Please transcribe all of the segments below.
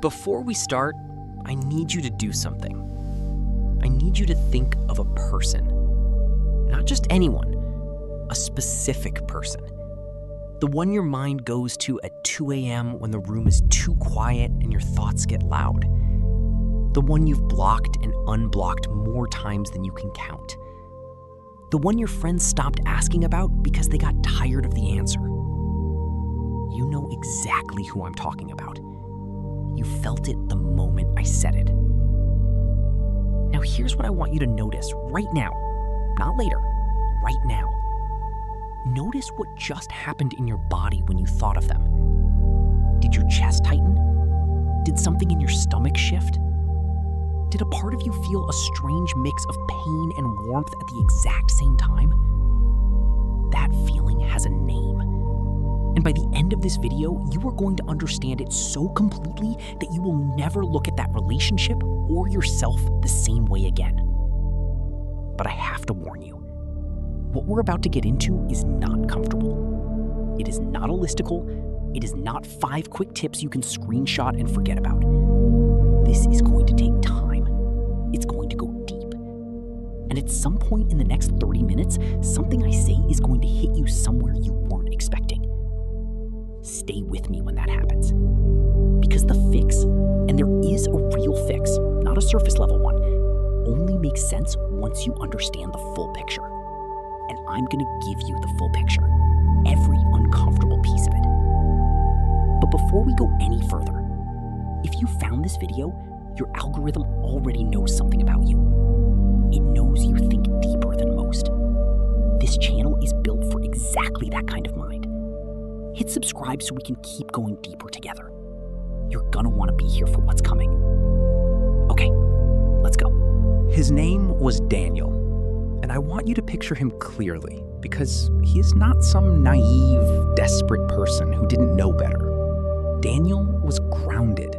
Before we start, I need you to do something. I need you to think of a person. Not just anyone, a specific person. The one your mind goes to at 2 a.m. when the room is too quiet and your thoughts get loud. The one you've blocked and unblocked more times than you can count. The one your friends stopped asking about because they got tired of the answer. You know exactly who I'm talking about. You felt it the moment I said it. Now here's what I want you to notice right now, not later, right now. Notice what just happened in your body when you thought of them. Did your chest tighten? Did something in your stomach shift? Did a part of you feel a strange mix of pain and warmth at the exact same time? That feeling has a name. And by the end of this video, you are going to understand it so completely that you will never look at that relationship or yourself the same way again. But I have to warn you, what we're about to get into is not comfortable. It is not a listicle. It is not 5 quick tips you can screenshot and forget about. This is going to take time. It's going to go deep. And at some point in the next 30 minutes, something I say is going to hit you somewhere you weren't expecting. Stay with me when that happens. Because the fix, and there is a real fix, not a surface level one, only makes sense once you understand the full picture. And I'm gonna give you the full picture, every uncomfortable piece of it. But before we go any further, if you found this video, your algorithm already knows something about you. It knows you think deeper than most. This channel is built for exactly that kind of mind. Hit subscribe so we can keep going deeper together. You're gonna wanna be here for what's coming. Okay, let's go. His name was Daniel, and I want you to picture him clearly because he is not some naive, desperate person who didn't know better. Daniel was grounded.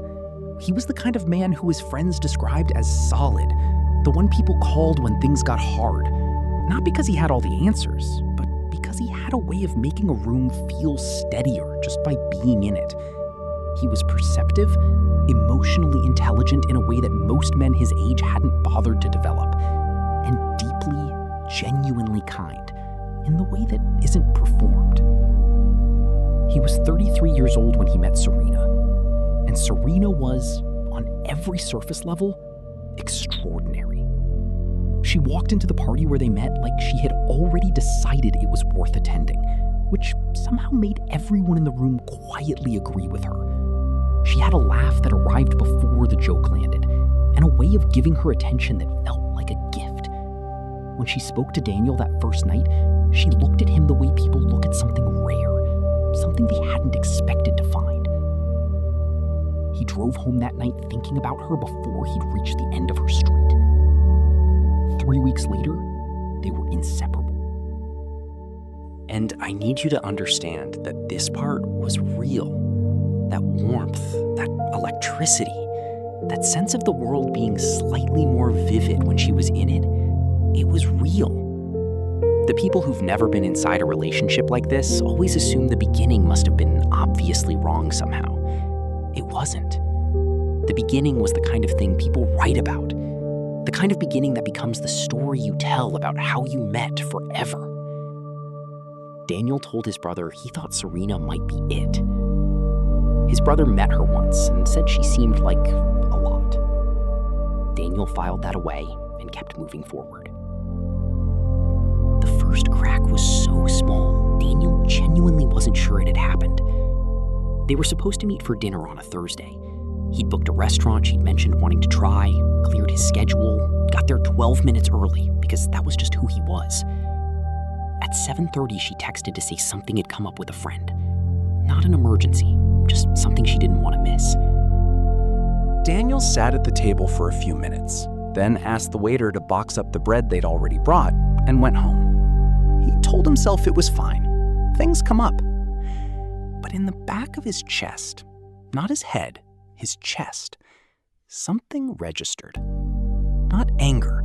He was the kind of man who his friends described as solid, the one people called when things got hard, not because he had all the answers, but because he had a way of making a room feel steadier just by being in it. He was perceptive, emotionally intelligent in a way that most men his age hadn't bothered to develop, and deeply, genuinely kind in the way that isn't performed. He was 33 years old when he met Serena, and Serena was, on every surface level, extraordinary. She walked into the party where they met like she had already decided it was worth attending, which somehow made everyone in the room quietly agree with her. She had a laugh that arrived before the joke landed, and a way of giving her attention that felt like a gift. When she spoke to Daniel that first night, she looked at him the way people look at something rare, something they hadn't expected to find. He drove home that night thinking about her before he'd reached the end of her street. 3 weeks later, they were inseparable. And I need you to understand that this part was real. That warmth, that electricity, that sense of the world being slightly more vivid when she was in it, it was real. The people who've never been inside a relationship like this always assume the beginning must have been obviously wrong somehow. It wasn't. The beginning was the kind of thing people write about. The kind of beginning that becomes the story you tell about how you met forever. Daniel told his brother he thought Serena might be it. His brother met her once and said she seemed like a lot. Daniel filed that away and kept moving forward. The first crack was so small, Daniel genuinely wasn't sure it had happened. They were supposed to meet for dinner on a Thursday. He'd booked a restaurant she'd mentioned wanting to try, cleared his schedule, got there 12 minutes early because that was just who he was. At 7:30, she texted to say something had come up with a friend. Not an emergency, just something she didn't want to miss. Daniel sat at the table for a few minutes, then asked the waiter to box up the bread they'd already brought, and went home. He told himself it was fine. Things come up. But in the back of his chest, not his head, his chest, something registered. Not anger,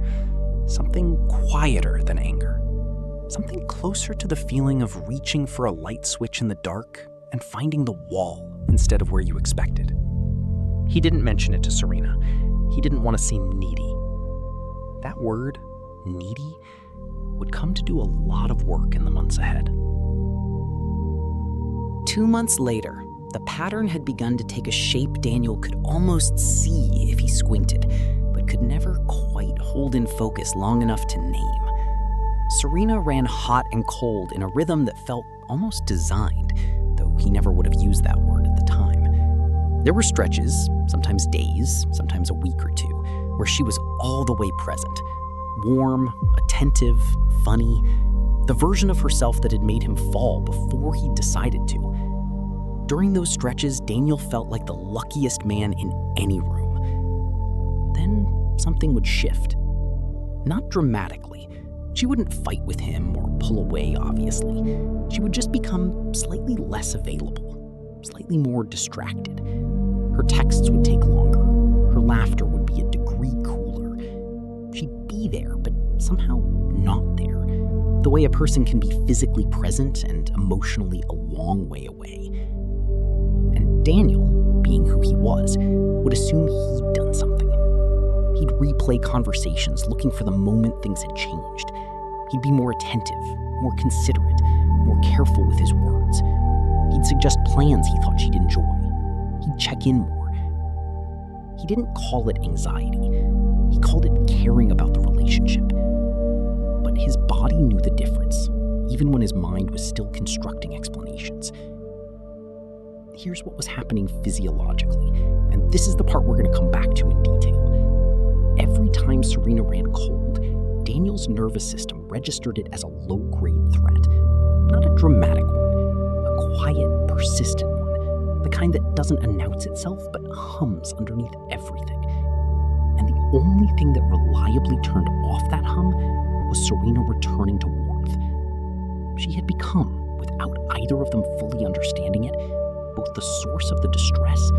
something quieter than anger. Something closer to the feeling of reaching for a light switch in the dark and finding the wall instead of where you expected. He didn't mention it to Serena. He didn't want to seem needy. That word, needy, would come to do a lot of work in the months ahead. 2 months later, the pattern had begun to take a shape Daniel could almost see if he squinted, but could never quite hold in focus long enough to name. Serena ran hot and cold in a rhythm that felt almost designed, though he never would have used that word at the time. There were stretches, sometimes days, sometimes a week or two, where she was all the way present. Warm, attentive, funny, the version of herself that had made him fall before he'd decided to. During those stretches, Daniel felt like the luckiest man in any room. Then something would shift. Not dramatically. She wouldn't fight with him or pull away, obviously. She would just become slightly less available, slightly more distracted. Her texts would take longer. Her laughter would be a degree cooler. She'd be there, but somehow not there. The way a person can be physically present and emotionally a long way away. And Daniel, being who he was, would assume he'd done something. He'd replay conversations looking for the moment things had changed. He'd be more attentive, more considerate, more careful with his words. He'd suggest plans he thought she'd enjoy. He'd check in more. He didn't call it anxiety. He called it caring about the relationship. But his body knew the difference, even when his mind was still constructing explanations. Here's what was happening physiologically, and this is the part we're going to come back to in detail. Every time Serena ran cold, Daniel's nervous system registered it as a low-grade threat. Not a dramatic one, a quiet, persistent one, the kind that doesn't announce itself but hums underneath everything. And the only thing that reliably turned off that hum was Serena returning to warmth. She had become, without either of them fully understanding it, both the source of the distress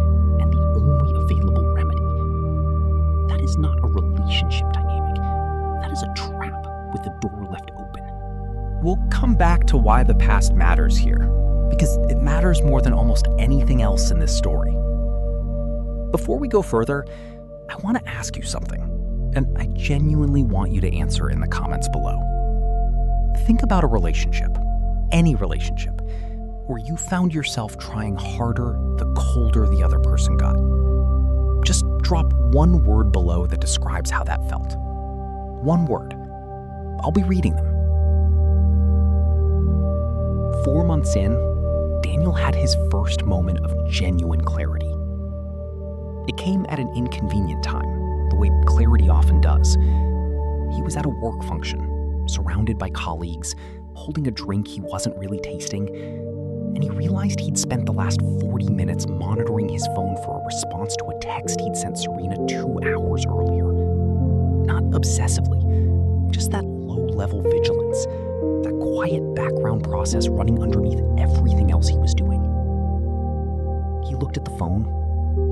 and the only available remedy. That is not a relationship dynamic. That is a trap with the door left open. We'll come back to why the past matters here, because it matters more than almost anything else in this story. Before we go further, I want to ask you something, and I genuinely want you to answer in the comments below. Think about a relationship, any relationship, where you found yourself trying harder the colder the other person got. Just drop one word below that describes how that felt. One word. I'll be reading them. 4 months in, Daniel had his first moment of genuine clarity. It came at an inconvenient time, the way clarity often does. He was at a work function, surrounded by colleagues, holding a drink he wasn't really tasting, and he realized he'd spent the last 40 minutes monitoring his phone for a response to a text he'd sent Serena 2 hours earlier. Not obsessively, just that low-level vigilance, that quiet background process running underneath everything else he was doing. He looked at the phone,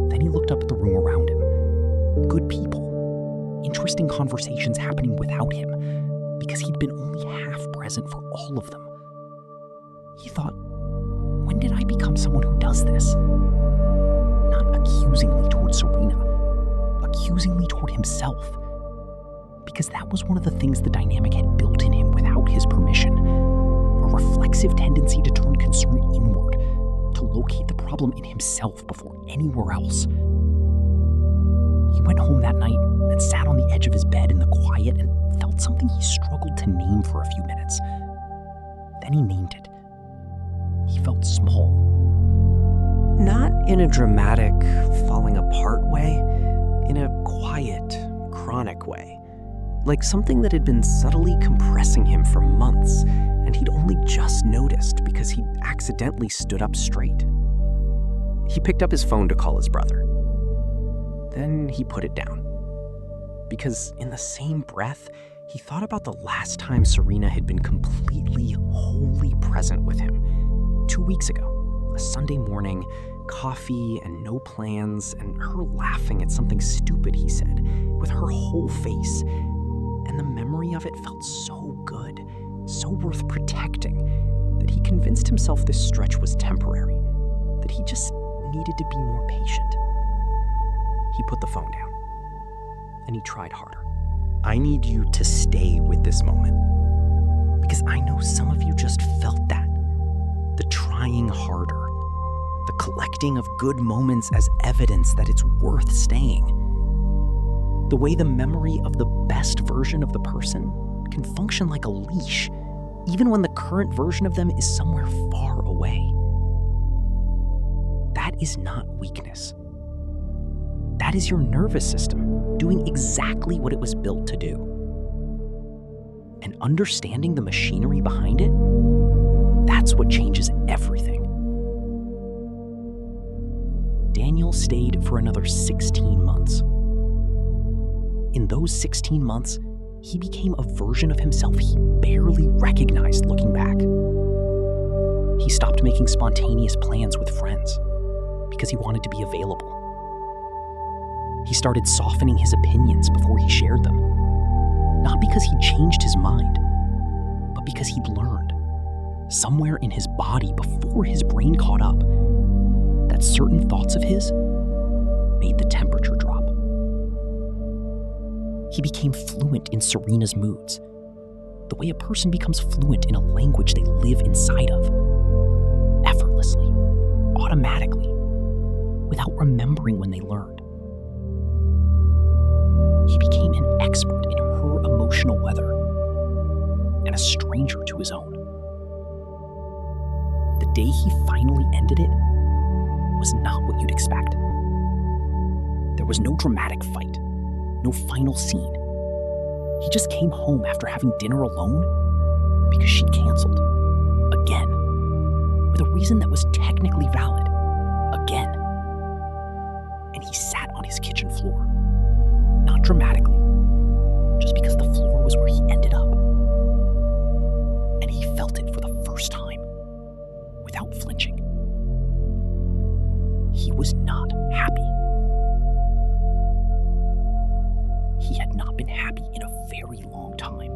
then he looked up at the room around him. Good people, interesting conversations happening without him, because he'd been only half present for all of them. He thought, when did I become someone who does this? Not accusingly toward Serena, accusingly toward himself. Because that was one of the things the dynamic had built in him without his permission. A reflexive tendency to turn concern inward, to locate the problem in himself before anywhere else. He went home that night and sat on the edge of his bed in the quiet and felt something he struggled to name for a few minutes. Then he named it. He felt small. Not in a dramatic, falling apart way, in a quiet, chronic way. Like something that had been subtly compressing him for months, and he'd only just noticed because he'd accidentally stood up straight. He picked up his phone to call his brother. Then he put it down. Because in the same breath, he thought about the last time Serena had been completely, wholly present with him. 2 weeks ago, a Sunday morning, coffee and no plans, and her laughing at something stupid he said, with her whole face. And the memory of it felt so good, so worth protecting, that he convinced himself this stretch was temporary, that he just needed to be more patient. He put the phone down, and he tried harder. I need you to stay with this moment. Because I know some of you just felt that. The trying harder. The collecting of good moments as evidence that it's worth staying. The way the memory of the best version of the person can function like a leash, even when the current version of them is somewhere far away. That is not weakness. That is your nervous system doing exactly what it was built to do. And understanding the machinery behind it, that's what changes everything. Daniel stayed for another 16 months. In those 16 months, he became a version of himself he barely recognized looking back. He stopped making spontaneous plans with friends because he wanted to be available. He started softening his opinions before he shared them, not because he changed his mind, but because he'd learned, somewhere in his body before his brain caught up, that certain thoughts of his made the temperature drop. He became fluent in Serena's moods, the way a person becomes fluent in a language they live inside of, effortlessly, automatically, without remembering when they learned. He became an expert in her emotional weather and a stranger to his own. The day he finally ended it was not what you'd expect. There was no dramatic fight, no final scene. He just came home after having dinner alone because she'd canceled. Again. With a reason that was technically valid. Again. And he sat on his kitchen floor. Not dramatically. Just because the floor was where he ended up. And he felt it for the first time. Without flinching. He was not happy. He had not been happy in a very long time.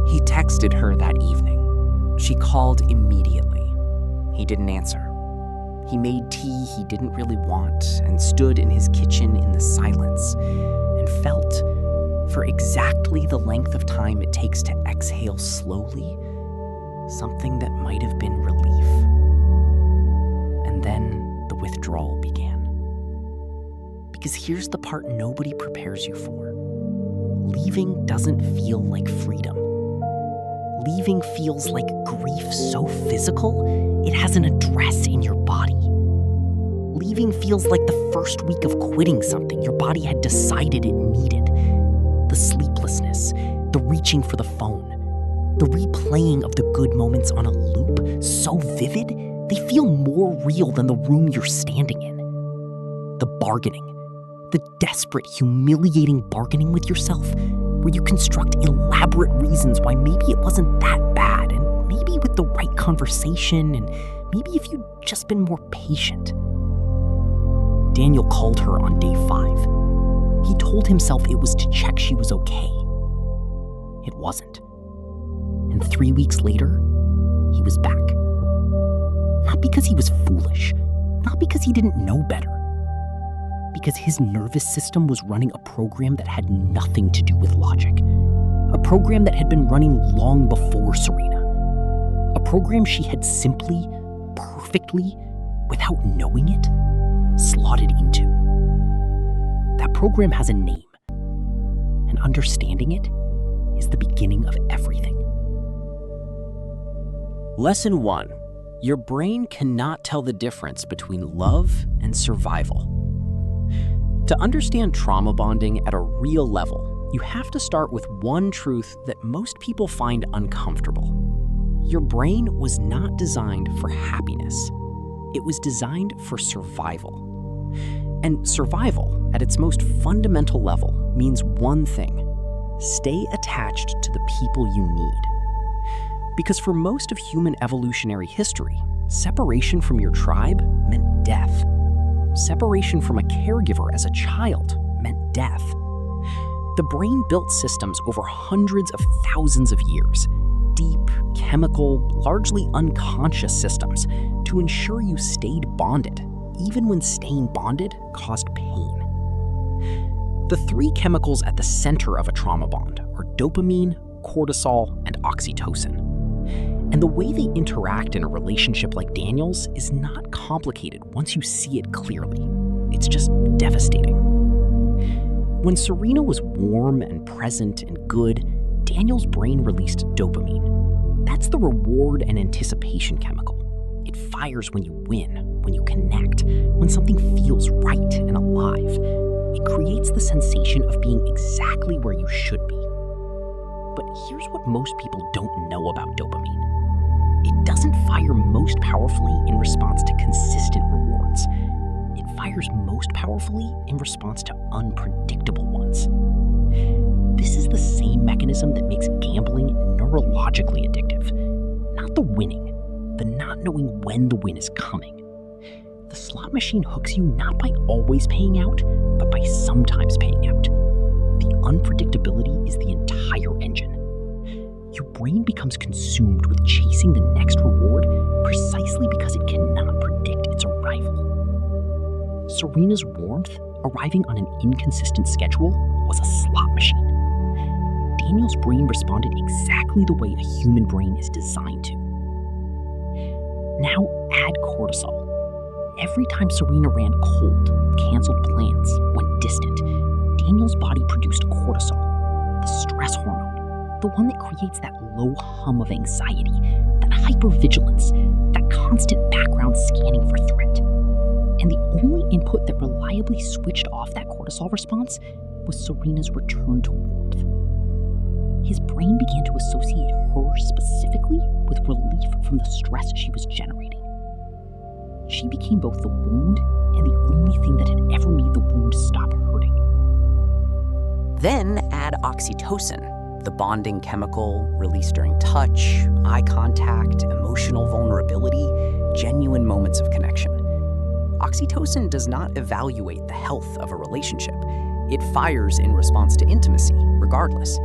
He texted her that evening. She called immediately. He didn't answer. He made tea he didn't really want and stood in his kitchen in the silence and felt, for exactly the length of time it takes to exhale slowly, something that might have been relief. And then the withdrawal began. Because here's the part nobody prepares you for. Leaving doesn't feel like freedom. Leaving feels like grief so physical, it has an address in your body. Leaving feels like the first week of quitting something your body had decided it needed. The sleeplessness, the reaching for the phone, the replaying of the good moments on a loop, so vivid, they feel more real than the room you're standing in. The bargaining, the desperate, humiliating bargaining with yourself, where you construct elaborate reasons why maybe it wasn't that bad, and maybe with the right conversation, and maybe if you'd just been more patient. Daniel called her on day 5. He told himself it was to check she was okay. It wasn't. And 3 weeks later, he was back. Not because he was foolish, not because he didn't know better, because his nervous system was running a program that had nothing to do with logic. A program that had been running long before Serena. A program she had simply, perfectly, without knowing it, slotted into. That program has a name, and understanding it is the beginning of everything. Lesson 1. Your brain cannot tell the difference between love and survival. To understand trauma bonding at a real level, you have to start with one truth that most people find uncomfortable. Your brain was not designed for happiness. It was designed for survival. And survival, at its most fundamental level, means one thing: stay attached to the people you need. Because for most of human evolutionary history, separation from your tribe meant death. Separation from a caregiver as a child meant death. The brain built systems over hundreds of thousands of years, deep, chemical, largely unconscious systems, to ensure you stayed bonded, even when staying bonded caused pain. The three chemicals at the center of a trauma bond are dopamine, cortisol, and oxytocin. And the way they interact in a relationship like Daniel's is not complicated once you see it clearly. It's just devastating. When Serena was warm and present and good, Daniel's brain released dopamine. That's the reward and anticipation chemical. It fires when you win, when you connect, when something feels right and alive. It creates the sensation of being exactly where you should be. But here's what most people don't know about dopamine. It doesn't fire most powerfully in response to consistent rewards. It fires most powerfully in response to unpredictable ones. This is the same mechanism that makes gambling neurologically addictive. Not the winning, the not knowing when the win is coming. The slot machine hooks you not by always paying out, but by sometimes paying out. The unpredictability is the entire engine. Your brain becomes consumed with chasing the next reward precisely because it cannot predict its arrival. Serena's warmth, arriving on an inconsistent schedule, was a slot machine. Daniel's brain responded exactly the way a human brain is designed to. Now add cortisol. Every time Serena ran cold, canceled plans, went distant, Daniel's body produced cortisol, the stress hormone, the one that creates that low hum of anxiety, that hypervigilance, that constant background scanning for threat. And the only input that reliably switched off that cortisol response was Serena's return to warmth. His brain began to associate her specifically with relief from the stress she was generating. She became both the wound and the only thing that had ever made the wound stop hurting. Then add oxytocin, the bonding chemical released during touch, eye contact, emotional vulnerability, genuine moments of connection. Oxytocin does not evaluate the health of a relationship. It fires in response to intimacy, regardless.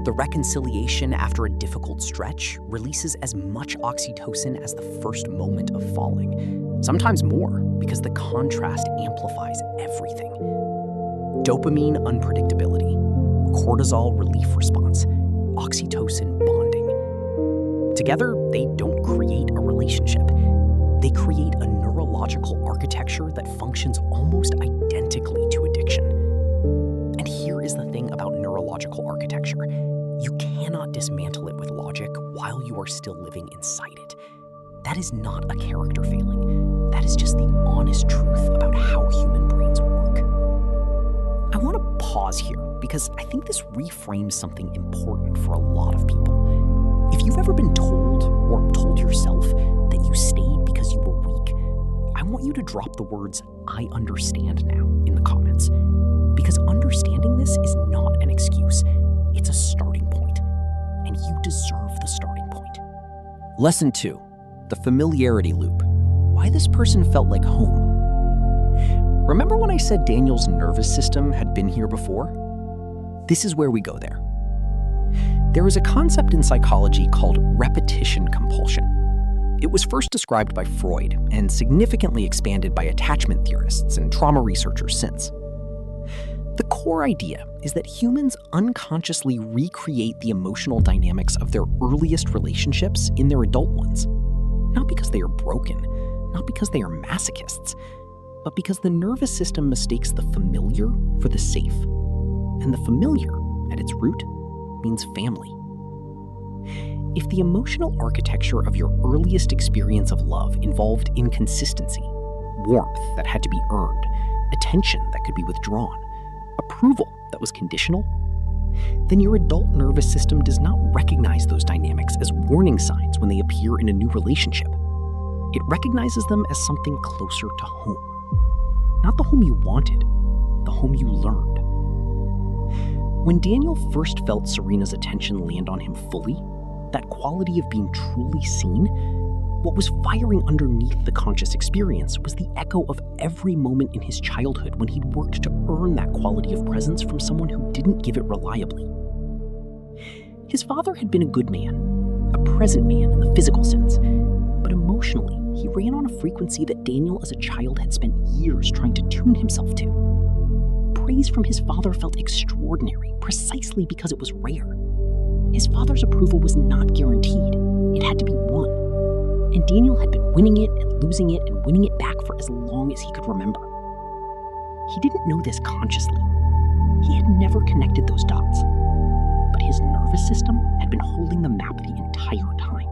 The reconciliation after a difficult stretch releases as much oxytocin as the first moment of falling, sometimes more, because the contrast amplifies everything. Dopamine unpredictability, cortisol relief response, oxytocin bonding. Together, they don't create a relationship. They create a neurological architecture that functions almost identically to addiction. And here is the thing about neurological architecture. You cannot dismantle it with logic while you are still living inside it. That is not a character failing. That is just the honest truth about how human brains work. I want to pause here because I think this reframes something important for a lot of people. If you've ever been told or told yourself that you stayed because you were weak, I want you to drop the words, "I understand now," in the comments. Because understanding this is not an excuse. It's a starting point, and you deserve the starting point. Lesson 2, the familiarity loop. Why this person felt like home. Remember when I said Daniel's nervous system had been here before? This is where we go there. There is a concept in psychology called repetition compulsion. It was first described by Freud and significantly expanded by attachment theorists and trauma researchers since. The core idea is that humans unconsciously recreate the emotional dynamics of their earliest relationships in their adult ones. Not because they are broken, not because they are masochists, but because the nervous system mistakes the familiar for the safe. And the familiar, at its root, means family. If the emotional architecture of your earliest experience of love involved inconsistency, warmth that had to be earned, attention that could be withdrawn, approval that was conditional, then your adult nervous system does not recognize those dynamics as warning signs when they appear in a new relationship. It recognizes them as something closer to home. Not the home you wanted, the home you learned. When Daniel first felt Serena's attention land on him fully, that quality of being truly seen, what was firing underneath the conscious experience was the echo of every moment in his childhood when he'd worked to earn that quality of presence from someone who didn't give it reliably. His father had been a good man, a present man in the physical sense, but emotionally, he ran on a frequency that Daniel as a child had spent years trying to tune himself to. Praise from his father felt extraordinary, precisely because it was rare. His father's approval was not guaranteed. It had to be won. And Daniel had been winning it and losing it and winning it back for as long as he could remember. He didn't know this consciously. He had never connected those dots. But his nervous system had been holding the map the entire time.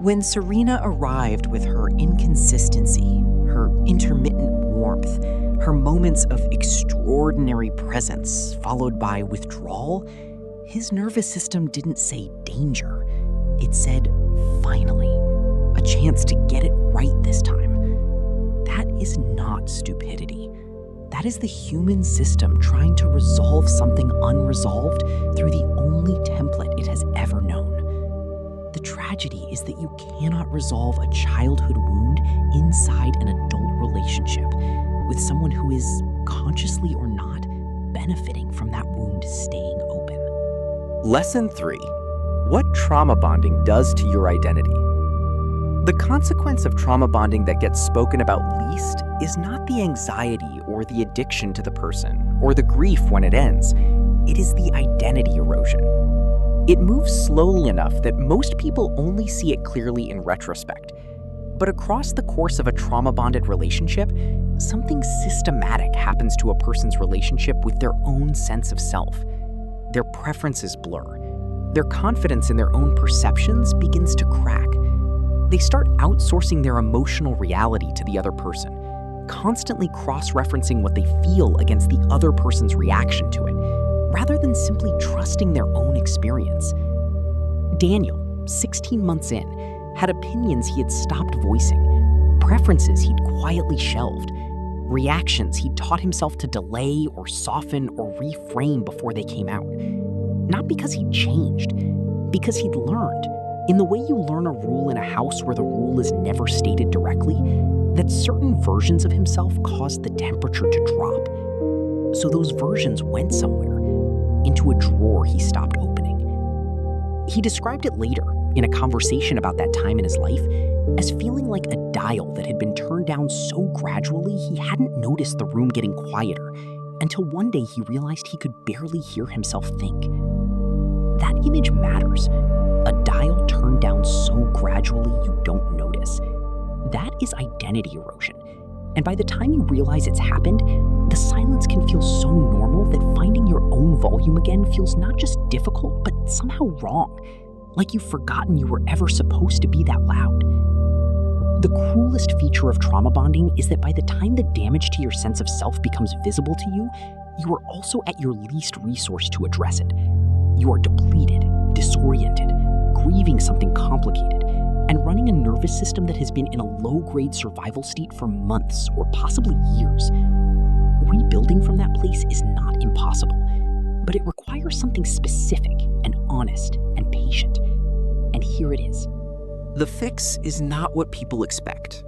When Serena arrived with her inconsistency, her intermittent warmth, her moments of extraordinary presence followed by withdrawal, his nervous system didn't say danger. It said, finally, a chance to get it right this time. That is not stupidity. That is the human system trying to resolve something unresolved through the only template it has ever known. The tragedy is that you cannot resolve a childhood wound inside an adult relationship with someone who is, consciously or not, benefiting from that wound staying open. Lesson 3. What trauma bonding does to your identity. The consequence of trauma bonding that gets spoken about least is not the anxiety or the addiction to the person or the grief when it ends. It is the identity erosion. It moves slowly enough that most people only see it clearly in retrospect. But across the course of a trauma-bonded relationship, something systematic happens to a person's relationship with their own sense of self. Their preferences blur. Their confidence in their own perceptions begins to crack. They start outsourcing their emotional reality to the other person, constantly cross-referencing what they feel against the other person's reaction to it, rather than simply trusting their own experience. Daniel, 16 months in, had opinions he had stopped voicing, preferences he'd quietly shelved, reactions he'd taught himself to delay or soften or reframe before they came out. Not because he'd changed, because he'd learned, in the way you learn a rule in a house where the rule is never stated directly, that certain versions of himself caused the temperature to drop. So those versions went somewhere, into a drawer he stopped opening. He described it later, in a conversation about that time in his life, as feeling like a dial that had been turned down so gradually he hadn't noticed the room getting quieter, until one day he realized he could barely hear himself think. That image matters. A dial turned down so gradually you don't notice. That is identity erosion. And by the time you realize it's happened, the silence can feel so normal that finding your own volume again feels not just difficult, but somehow wrong. Like you've forgotten you were ever supposed to be that loud. The cruelest feature of trauma bonding is that by the time the damage to your sense of self becomes visible to you, you are also at your least resource to address it. You are depleted, disoriented, grieving something complicated, and running a nervous system that has been in a low-grade survival state for months or possibly years. Rebuilding from that place is not impossible, but it requires something specific and honest and patient. And here it is. The fix is not what people expect.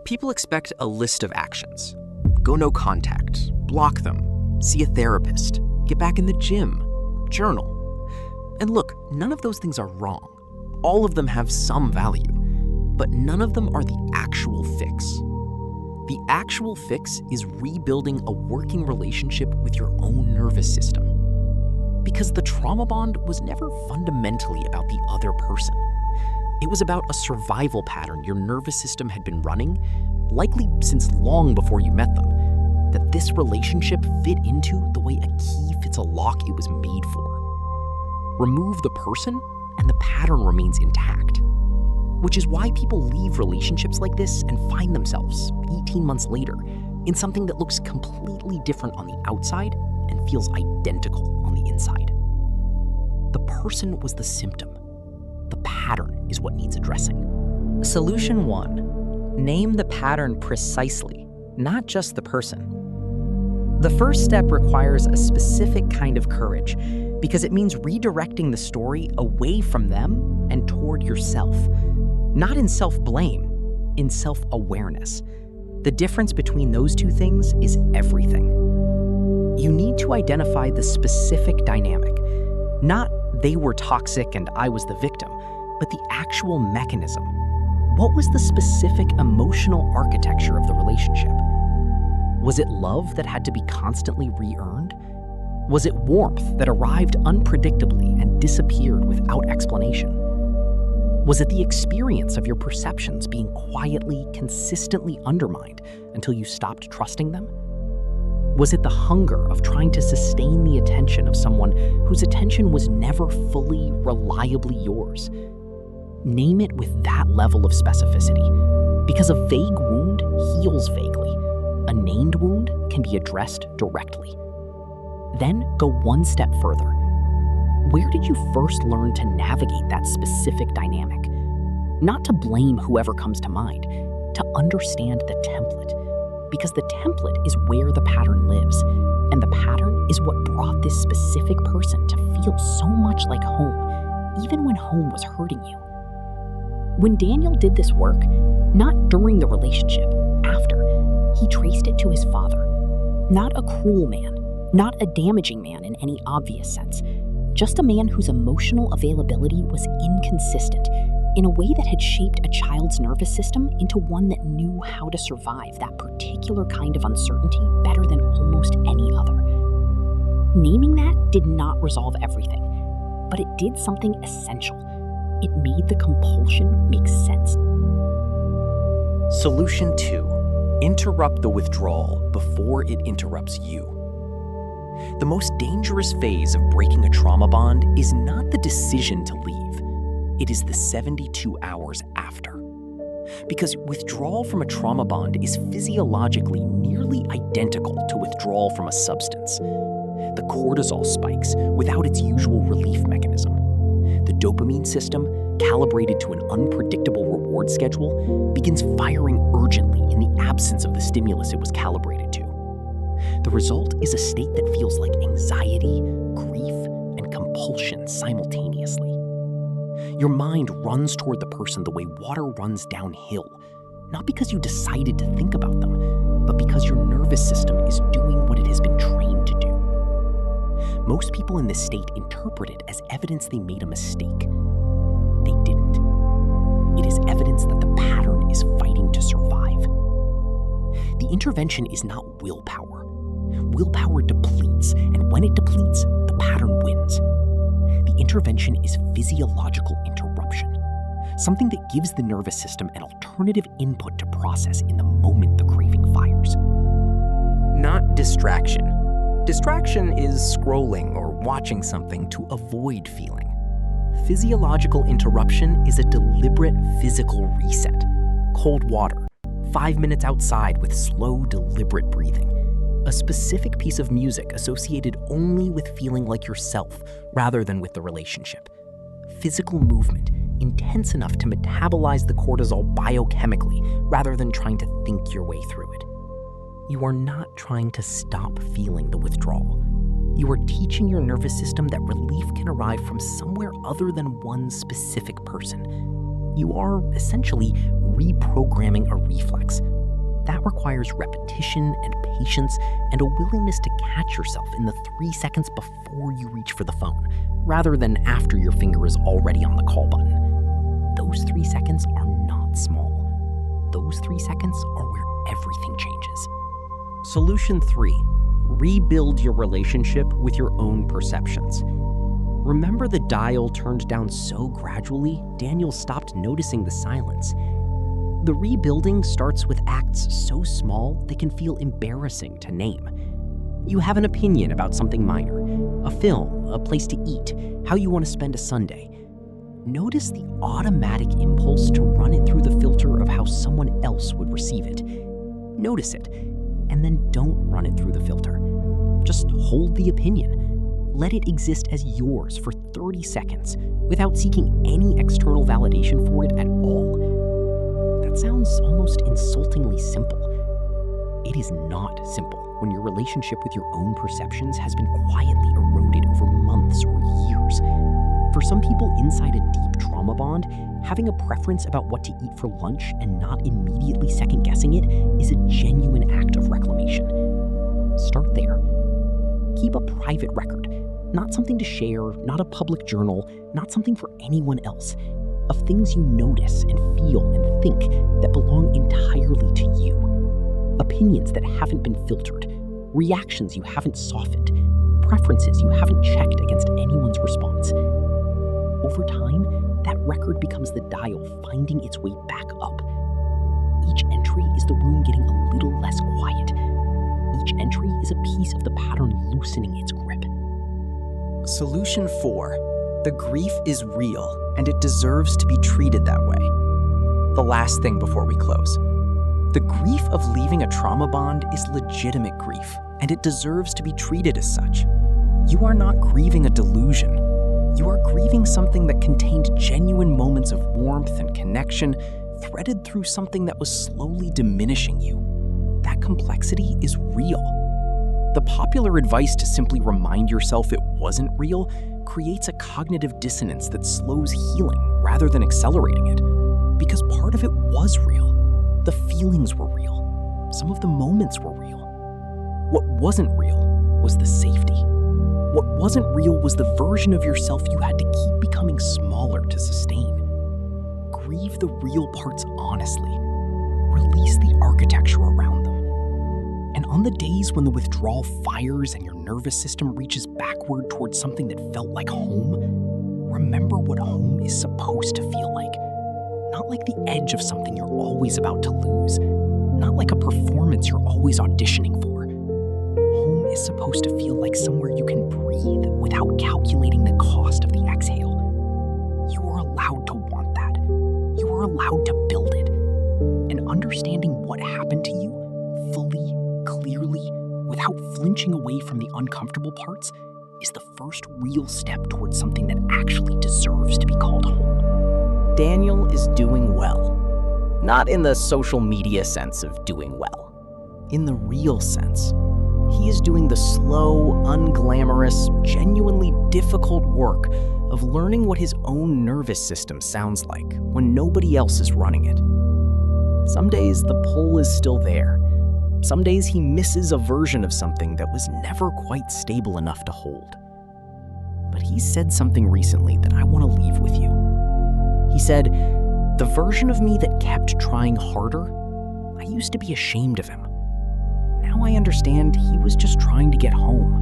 People expect a list of actions. Go no contact, block them, see a therapist, get back in the gym, journal. And look, none of those things are wrong. All of them have some value, but none of them are the actual fix. The actual fix is rebuilding a working relationship with your own nervous system. Because the trauma bond was never fundamentally about the other person. It was about a survival pattern your nervous system had been running, likely since long before you met them, that this relationship fit into the way a key fits a lock it was made for. Remove the person, and the pattern remains intact. Which is why people leave relationships like this and find themselves, 18 months later, in something that looks completely different on the outside and feels identical on the inside. The person was the symptom. The pattern is what needs addressing. Solution 1. Name the pattern precisely, not just the person. The first step requires a specific kind of courage because it means redirecting the story away from them and toward yourself. Not in self-blame, in self-awareness. The difference between those two things is everything. You need to identify the specific dynamic, not they were toxic and I was the victim, but the actual mechanism. What was the specific emotional architecture of the relationship? Was it love that had to be constantly re-earned? Was it warmth that arrived unpredictably and disappeared without explanation? Was it the experience of your perceptions being quietly, consistently undermined until you stopped trusting them? Was it the hunger of trying to sustain the attention of someone whose attention was never fully, reliably yours? Name it with that level of specificity, because a vague wound heals vaguely. A named wound can be addressed directly. Then go one step further. Where did you first learn to navigate that specific dynamic? Not to blame whoever comes to mind, to understand the template. Because the template is where the pattern lives, and the pattern is what brought this specific person to feel so much like home, even when home was hurting you. When Daniel did this work, not during the relationship, after, he traced it to his father. Not a cruel man, not a damaging man in any obvious sense, just a man whose emotional availability was inconsistent in a way that had shaped a child's nervous system into one that knew how to survive that particular kind of uncertainty better than almost any other. Naming that did not resolve everything, but it did something essential. It made the compulsion make sense. Solution 2. Interrupt the withdrawal before it interrupts you. The most dangerous phase of breaking a trauma bond is not the decision to leave. It is the 72 hours after. Because withdrawal from a trauma bond is physiologically nearly identical to withdrawal from a substance. The cortisol spikes without its usual relief mechanism. The dopamine system, calibrated to an unpredictable reward schedule, begins firing urgently in the absence of the stimulus it was calibrated to. The result is a state that feels like anxiety, grief, and compulsion simultaneously. Your mind runs toward the person the way water runs downhill, not because you decided to think about them, but because your nervous system is doing what it has been trained to do. Most people in this state interpret it as evidence they made a mistake. They didn't. It is evidence that the pattern is fighting to survive. The intervention is not willpower. Willpower depletes, and when it depletes, the pattern wins. The intervention is physiological interruption, something that gives the nervous system an alternative input to process in the moment the craving fires. Not distraction. Distraction is scrolling or watching something to avoid feeling. Physiological interruption is a deliberate physical reset. Cold water, 5 minutes outside with slow, deliberate breathing. A specific piece of music associated only with feeling like yourself rather than with the relationship. Physical movement, intense enough to metabolize the cortisol biochemically rather than trying to think your way through it. You are not trying to stop feeling the withdrawal. You are teaching your nervous system that relief can arrive from somewhere other than one specific person. You are essentially reprogramming a reflex. That requires repetition and patience and a willingness to catch yourself in the 3 seconds before you reach for the phone, rather than after your finger is already on the call button. Those 3 seconds are not small. Those 3 seconds are where everything changes. Solution 3. Rebuild your relationship with your own perceptions. Remember the dial turned down so gradually, Daniel stopped noticing the silence. The rebuilding starts with acts so small they can feel embarrassing to name. You have an opinion about something minor, a film, a place to eat, how you want to spend a Sunday. Notice the automatic impulse to run it through the filter of how someone else would receive it. Notice it, and then don't run it through the filter. Just hold the opinion. Let it exist as yours for 30 seconds without seeking any external validation for it at all. That sounds almost insultingly simple. It is not simple when your relationship with your own perceptions has been quietly eroded over months or years. For some people inside a deep trauma bond, having a preference about what to eat for lunch and not immediately second-guessing it is a genuine act of reclamation. Start there. Keep a private record, not something to share, not a public journal, not something for anyone else. of things you notice and feel and think that belong entirely to you. Opinions that haven't been filtered, reactions you haven't softened, preferences you haven't checked against anyone's response. Over time, that record becomes the dial finding its way back up. Each entry is the room getting a little less quiet. Each entry is a piece of the pattern loosening its grip. Solution 4. The grief is real, and it deserves to be treated that way. The last thing before we close. The grief of leaving a trauma bond is legitimate grief, and it deserves to be treated as such. You are not grieving a delusion. You are grieving something that contained genuine moments of warmth and connection, threaded through something that was slowly diminishing you. That complexity is real. The popular advice to simply remind yourself it wasn't real creates a cognitive dissonance that slows healing rather than accelerating it. Because part of it was real. The feelings were real. Some of the moments were real. What wasn't real was the safety. What wasn't real was the version of yourself you had to keep becoming smaller to sustain. Grieve the real parts honestly. Release the architecture around them. And on the days when the withdrawal fires and your nervous system reaches backward towards something that felt like home, remember what home is supposed to feel like. Not like the edge of something you're always about to lose. Not like a performance you're always auditioning for. Home is supposed to feel like somewhere you can breathe without calculating the cost of the exhale. You are allowed to want that. You are allowed to build it. And understanding what happened to you fully, clearly, without flinching away from the uncomfortable parts is the first real step towards something that actually deserves to be called home. Daniel is doing well. Not in the social media sense of doing well. In the real sense. He is doing the slow, unglamorous, genuinely difficult work of learning what his own nervous system sounds like when nobody else is running it. Some days the pull is still there. Some days he misses a version of something that was never quite stable enough to hold. But he said something recently that I want to leave with you. He said, "The version of me that kept trying harder, I used to be ashamed of him. Now I understand he was just trying to get home.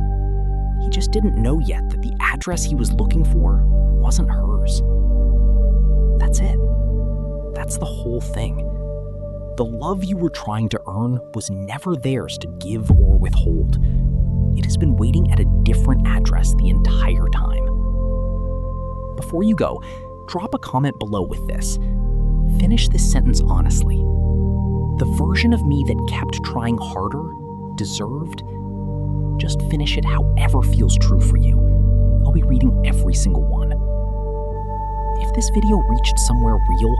He just didn't know yet that the address he was looking for wasn't hers." That's it. That's the whole thing. The love you were trying to earn was never theirs to give or withhold. It has been waiting at a different address the entire time. Before you go, drop a comment below with this. Finish this sentence honestly. The version of me that kept trying harder, deserved, just finish it however feels true for you. I'll be reading every single one. If this video reached somewhere real,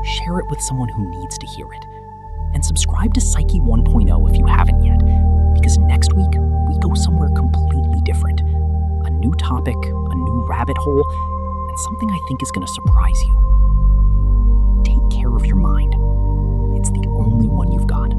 share it with someone who needs to hear it. And subscribe to Psyche 1.0 if you haven't yet, because next week we go somewhere completely different. A new topic, a new rabbit hole, and something I think is going to surprise you. Take care of your mind. It's the only one you've got.